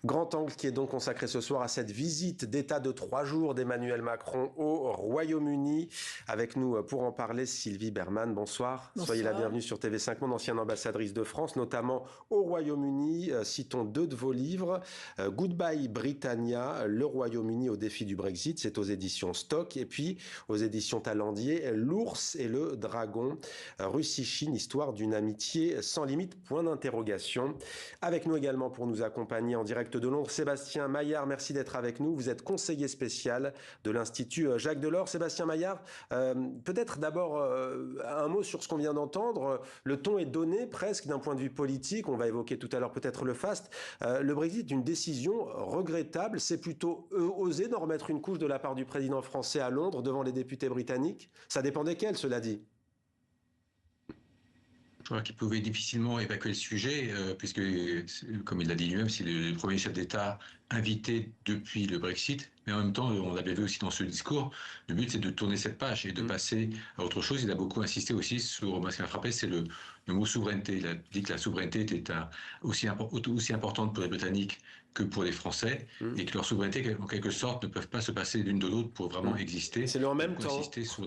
Grand angle qui est donc consacré ce soir à cette visite d'État de 3 jours d'Emmanuel Macron au Royaume-Uni. Avec nous pour en parler, Sylvie Bermann, bonsoir. Soyez la bienvenue sur TV5 Monde, ancienne ambassadrice de France, notamment au Royaume-Uni. Citons 2 de vos livres. Goodbye Britannia, le Royaume-Uni au défi du Brexit, c'est aux éditions Stock. Et puis aux éditions Talendier, L'ours et le dragon, Russie-Chine, histoire d'une amitié sans limite, point d'interrogation. Avec nous également pour nous accompagner en direct de Londres, Sébastien Maillard, merci d'être avec nous. Vous êtes conseiller spécial de l'Institut Jacques Delors. Sébastien Maillard, peut-être d'abord un mot sur ce qu'on vient d'entendre. Le ton est donné presque d'un point de vue politique. On va évoquer tout à l'heure peut-être le faste. Le Brexit, une décision regrettable. C'est plutôt osé d'en remettre une couche de la part du président français à Londres devant les députés britanniques. Ça dépend desquels, cela dit. Je crois qu'il pouvait difficilement évacuer le sujet, puisque, comme il l'a dit lui-même, c'est le premier chef d'État invité depuis le Brexit. Mais en même temps, on l'avait vu aussi dans ce discours, le but c'est de tourner cette page et de passer à autre chose. Il a beaucoup insisté aussi sur, moi ce qui m'a frappé, c'est le mot souveraineté. Il a dit que la souveraineté était aussi importante pour les Britanniques que pour les Français, et que leur souveraineté, en quelque sorte, ne peuvent pas se passer l'une de l'autre pour vraiment exister. C'est le en même temps. Insister sur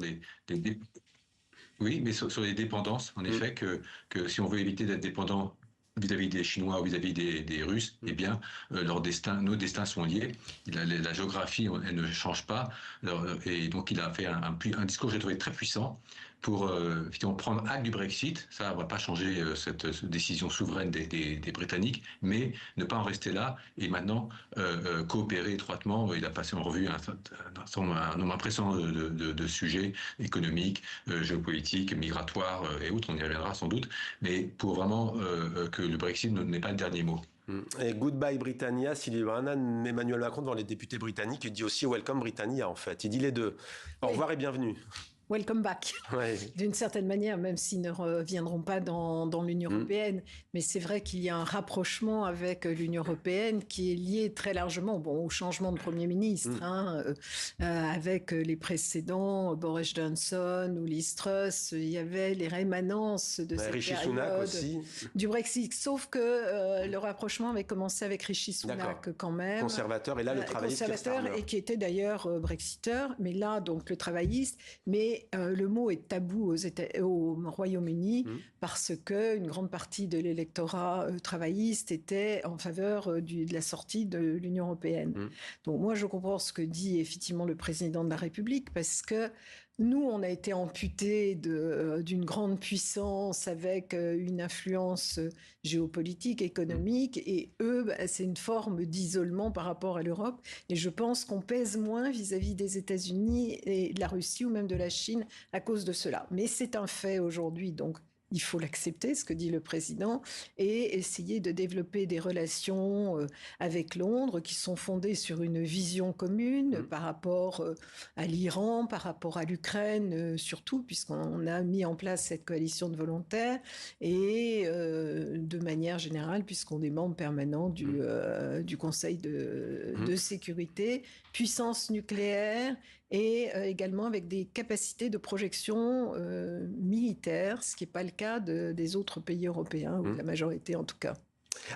oui, mais sur les dépendances, en effet, que si on veut éviter d'être dépendant vis-à-vis des Chinois ou vis-à-vis des Russes, eh bien, nos destins sont liés. La géographie, elle ne change pas. Et donc, il a fait un discours que j'ai trouvé très puissant pour finalement prendre acte du Brexit. Ça ne va pas changer cette décision souveraine des Britanniques, mais ne pas en rester là et maintenant coopérer étroitement. Il a passé en revue un nombre impressionnant de sujets économiques, géopolitiques, migratoires et autres. On y reviendra sans doute, mais pour vraiment que le Brexit n'est pas le dernier mot. Et Goodbye Britannia, Sylvie Bermann, Emmanuel Macron devant les députés britanniques, il dit aussi Welcome Britannia en fait. Il dit les deux. Au revoir et bienvenue. Welcome back, d'une certaine manière, même s'ils ne reviendront pas dans l'Union européenne. Mais c'est vrai qu'il y a un rapprochement avec l'Union européenne qui est lié très largement au changement de Premier ministre, avec les précédents, Boris Johnson ou Liz Truss. Il y avait les rémanences de cette Rishi période Sunak aussi. Du Brexit. Sauf que le rapprochement avait commencé avec Rishi Sunak quand même. Conservateur, et là le travailliste. Conservateur, et qui était d'ailleurs brexiteur, mais là donc le travailliste. Mais le mot est tabou au Royaume-Uni parce que une grande partie de l'électorat travailliste était en faveur de la sortie de l'Union européenne. Donc moi je comprends ce que dit effectivement le président de la République, parce que nous, on a été amputés d'une grande puissance avec une influence géopolitique, économique, et eux, c'est une forme d'isolement par rapport à l'Europe. Et je pense qu'on pèse moins vis-à-vis des États-Unis et de la Russie ou même de la Chine à cause de cela. Mais c'est un fait aujourd'hui, donc il faut l'accepter, ce que dit le président, et essayer de développer des relations avec Londres qui sont fondées sur une vision commune par rapport à l'Iran, par rapport à l'Ukraine surtout, puisqu'on a mis en place cette coalition de volontaires, et de manière générale, puisqu'on est membre permanent du Conseil de sécurité, puissance nucléaire, et également avec des capacités de projection militaire, ce qui n'est pas le cas des autres pays européens, ou de la majorité en tout cas.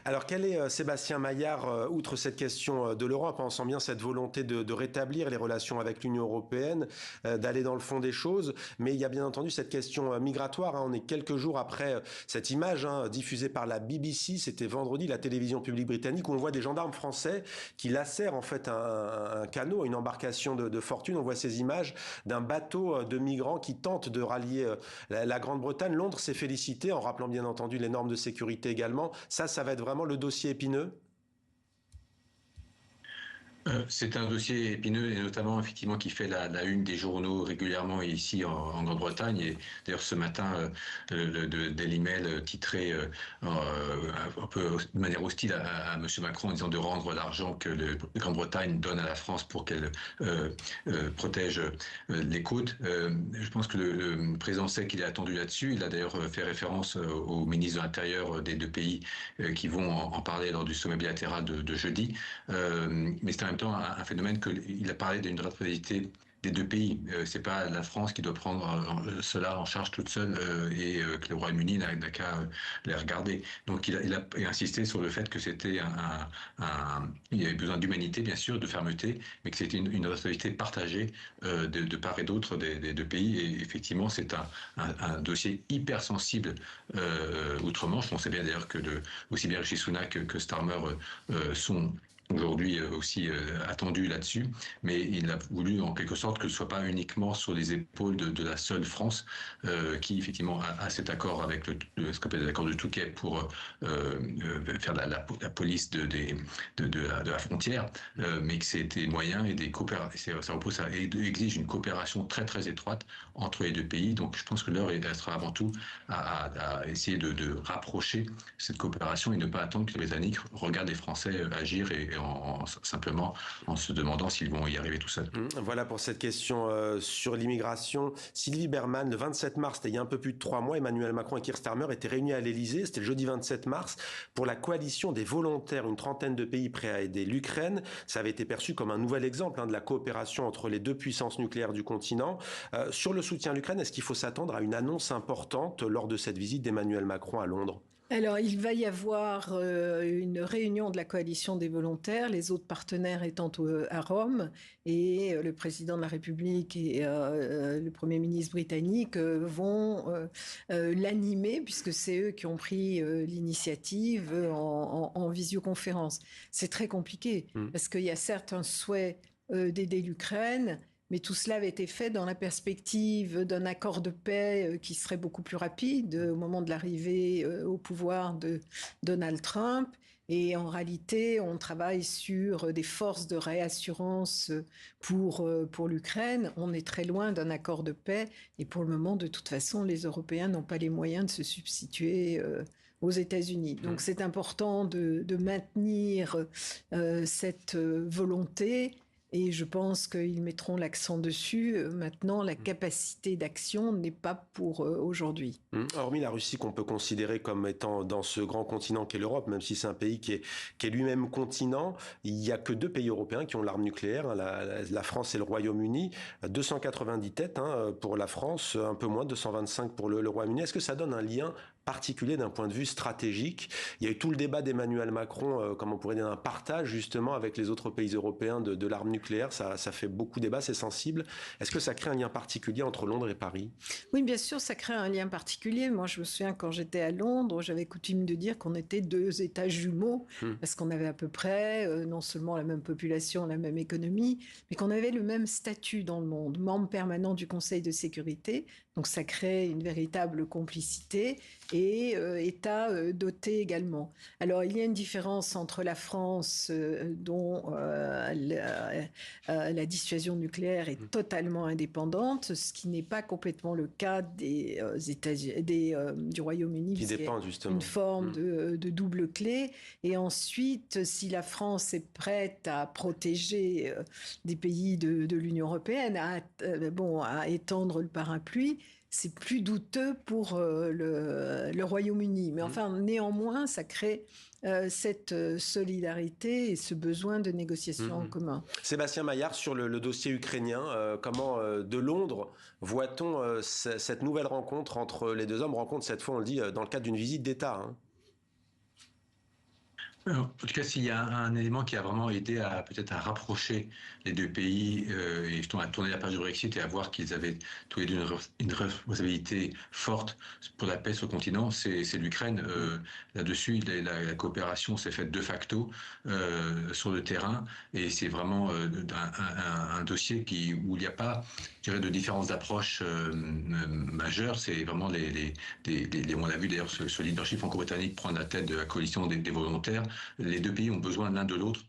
Alors, quel est, Sébastien Maillard, outre cette question de l'Europe, on sent bien cette volonté de rétablir les relations avec l'Union européenne, d'aller dans le fond des choses, mais il y a bien entendu cette question migratoire. On est quelques jours après cette image diffusée par la BBC, c'était vendredi, la télévision publique britannique, où on voit des gendarmes français qui lacèrent en fait un canot, une embarcation de fortune. On voit ces images d'un bateau de migrants qui tente de rallier la Grande-Bretagne. Londres s'est félicité en rappelant bien entendu les normes de sécurité également. Ça va être vraiment le dossier épineux? C'est un dossier épineux, et notamment effectivement qui fait la une des journaux régulièrement ici en Grande-Bretagne. Et d'ailleurs ce matin, le Daily Mail titrait un peu de manière hostile à M. Macron en disant de rendre l'argent que la Grande-Bretagne donne à la France pour qu'elle protège les côtes. Je pense que le président sait qu'il est attendu là-dessus. Il a d'ailleurs fait référence au ministre de l'Intérieur des deux pays qui vont en parler lors du sommet bilatéral de jeudi. Mais c'est en même temps un phénomène qu'il a parlé d'une responsabilité des deux pays. C'est pas la France qui doit prendre cela en charge toute seule et que le Royaume-Uni n'a qu'à les regarder. Donc il a insisté sur le fait que c'était il y avait besoin d'humanité, bien sûr, de fermeté, mais que c'était une responsabilité partagée de part et d'autre des deux pays. Et effectivement, c'est un dossier hyper sensible outre-Manche. On sait bien d'ailleurs que aussi bien Rishi Sunak que Starmer sont aujourd'hui aussi attendu là-dessus, mais il a voulu en quelque sorte que ce soit pas uniquement sur les épaules de la seule France qui effectivement a cet accord avec ce qu'on appelle l'accord de Touquet pour faire la police de la frontière, mais que c'est des moyens et des coopérations, ça exige une coopération très très étroite entre les deux pays. Donc je pense que l'heure sera avant tout à essayer de rapprocher cette coopération et ne pas attendre que les Britanniques regardent les Français agir et simplement en se demandant s'ils vont y arriver tout seuls. Voilà pour cette question sur l'immigration. Sylvie Bermann, le 27 mars, c'était il y a un peu plus de 3 mois, Emmanuel Macron et Keir Starmer étaient réunis à l'Elysée, c'était le jeudi 27 mars, pour la coalition des volontaires, une trentaine de pays prêts à aider l'Ukraine. Ça avait été perçu comme un nouvel exemple de la coopération entre les deux puissances nucléaires du continent. Sur le soutien à l'Ukraine, est-ce qu'il faut s'attendre à une annonce importante lors de cette visite d'Emmanuel Macron à Londres ? Alors, il va y avoir une réunion de la coalition des volontaires, les autres partenaires étant à Rome, et le président de la République et le Premier ministre britannique vont l'animer, puisque c'est eux qui ont pris l'initiative en visioconférence. C'est très compliqué, parce qu'il y a certes un souhait d'aider l'Ukraine, mais tout cela avait été fait dans la perspective d'un accord de paix qui serait beaucoup plus rapide au moment de l'arrivée au pouvoir de Donald Trump. Et en réalité, on travaille sur des forces de réassurance pour l'Ukraine. On est très loin d'un accord de paix. Et pour le moment, de toute façon, les Européens n'ont pas les moyens de se substituer aux États-Unis. Donc c'est important de maintenir cette volonté. Et je pense qu'ils mettront l'accent dessus. Maintenant, la capacité d'action n'est pas pour aujourd'hui. Hormis la Russie qu'on peut considérer comme étant dans ce grand continent qu'est l'Europe, même si c'est un pays qui est lui-même continent, il n'y a que 2 pays européens qui ont l'arme nucléaire, la France et le Royaume-Uni. 290 têtes pour la France, un peu moins, 225 pour le Royaume-Uni. Est-ce que ça donne un lien particulier d'un point de vue stratégique? Il y a eu tout le débat d'Emmanuel Macron, comme on pourrait dire, un partage justement avec les autres pays européens de l'arme nucléaire. Ça fait beaucoup de débat, c'est sensible. Est-ce que ça crée un lien particulier entre Londres et Paris? Oui, bien sûr, ça crée un lien particulier. Moi, je me souviens quand j'étais à Londres, j'avais coutume de dire qu'on était 2 États jumeaux, parce qu'on avait à peu près non seulement la même population, la même économie, mais qu'on avait le même statut dans le monde, membre permanent du Conseil de sécurité. Donc ça crée une véritable complicité et État doté également. Alors il y a une différence entre la France dont la dissuasion nucléaire est totalement indépendante, ce qui n'est pas complètement le cas du Royaume-Uni, qui dépend justement une forme de double clé. Et ensuite, si la France est prête à protéger des pays de l'Union européenne, à étendre le parapluie, c'est plus douteux pour le Royaume-Uni. Mais enfin, néanmoins, ça crée cette solidarité et ce besoin de négociation en commun. Sébastien Maillard, sur le dossier ukrainien, comment de Londres voit-on cette nouvelle rencontre entre les deux hommes, rencontre cette fois, on le dit, dans le cadre d'une visite d'État En tout cas, s'il y a un élément qui a vraiment aidé peut-être à rapprocher les deux pays et justement à tourner la page du Brexit et à voir qu'ils avaient tous les deux une responsabilité forte pour la paix sur le continent, c'est l'Ukraine. Là-dessus, la coopération s'est faite de facto sur le terrain et c'est vraiment un dossier où il n'y a pas, je dirais, de différence d'approche majeure. C'est vraiment on a vu d'ailleurs ce leadership franco-britannique prendre la tête de la coalition des volontaires. Les deux pays ont besoin l'un de l'autre.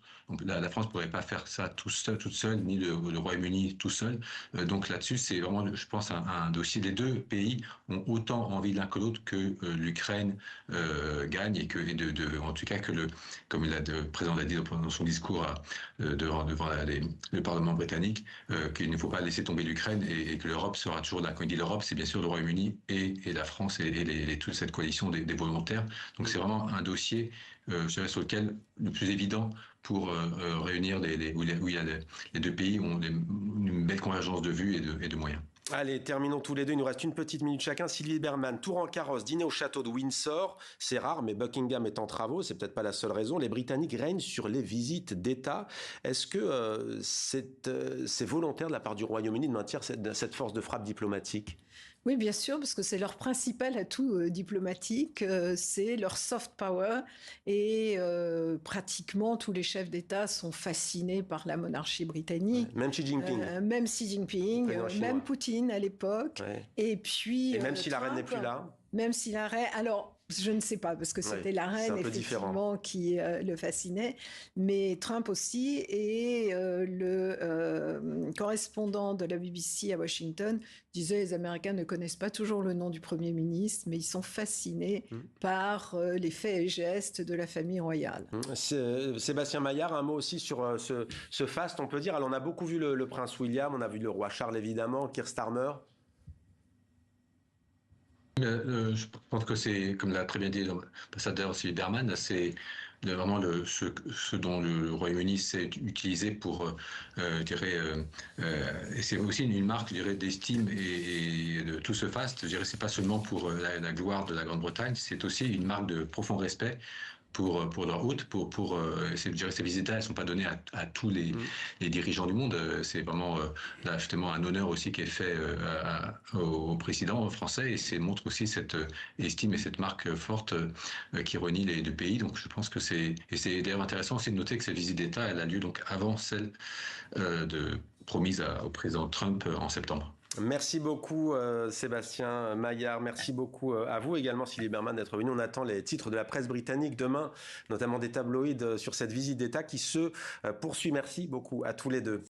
La France ne pourrait pas faire ça toute seule, ni le Royaume-Uni tout seul. Donc là-dessus, c'est vraiment, je pense, un dossier. Les deux pays ont autant envie l'un que l'autre que l'Ukraine gagne et en tout cas comme le président l'a dit dans son discours devant le Parlement britannique, qu'il ne faut pas laisser tomber l'Ukraine et que l'Europe sera toujours là. Quand il dit l'Europe, c'est bien sûr le Royaume-Uni et la France et toute cette coalition des volontaires. Donc c'est vraiment un dossier je dirais, sur lequel le plus évident pour réunir où il y a les deux pays ont une belle convergence de vues et de moyens. Allez, terminons tous les deux. Il nous reste une petite minute chacun. Sylvie Berman, tour en carrosse, dîner au château de Windsor. C'est rare, mais Buckingham est en travaux. C'est peut-être pas la seule raison. Les Britanniques règnent sur les visites d'État. Est-ce que c'est volontaire de la part du Royaume-Uni de maintenir cette force de frappe diplomatique ? Oui, bien sûr, parce que c'est leur principal atout diplomatique, c'est leur soft power, et pratiquement tous les chefs d'État sont fascinés par la monarchie britannique. Ouais, même Xi Jinping. Même Xi Jinping, même Poutine à l'époque. Ouais. Et puis. Et même si la reine n'est plus là. Même si la reine. Alors. Je ne sais pas, parce que c'était la reine, effectivement, qui le fascinait. Mais Trump aussi, et le correspondant de la BBC à Washington disait les Américains ne connaissent pas toujours le nom du Premier ministre, mais ils sont fascinés par les faits et gestes de la famille royale. Sébastien Maillard, un mot aussi sur ce faste, on peut dire. Alors, on a beaucoup vu le prince William, on a vu le roi Charles, évidemment, Keir Starmer. Je pense que c'est, comme l'a très bien dit l'ambassadeur Sylvie Berman, c'est vraiment ce dont le Royaume-Uni s'est utilisé pour, je dirais, et c'est aussi une marque, je dirais, d'estime et de tout ce faste. Je dirais, c'est pas seulement pour la gloire de la Grande-Bretagne, c'est aussi une marque de profond respect pour leur hôte, je dirais, ces visites-là, elles ne sont pas données à tous les dirigeants du monde. C'est vraiment là, justement un honneur aussi qui est fait au président français, et c'est montre aussi cette estime et cette marque forte qui renie les deux pays. Donc je pense que c'est d'ailleurs intéressant aussi de noter que cette visite d'État, elle a lieu donc avant celle promise au président Trump en septembre. Merci beaucoup Sébastien Maillard, merci beaucoup à vous également Sylvie Berman d'être venu. On attend les titres de la presse britannique demain, notamment des tabloïds sur cette visite d'État qui se poursuit. Merci beaucoup à tous les deux.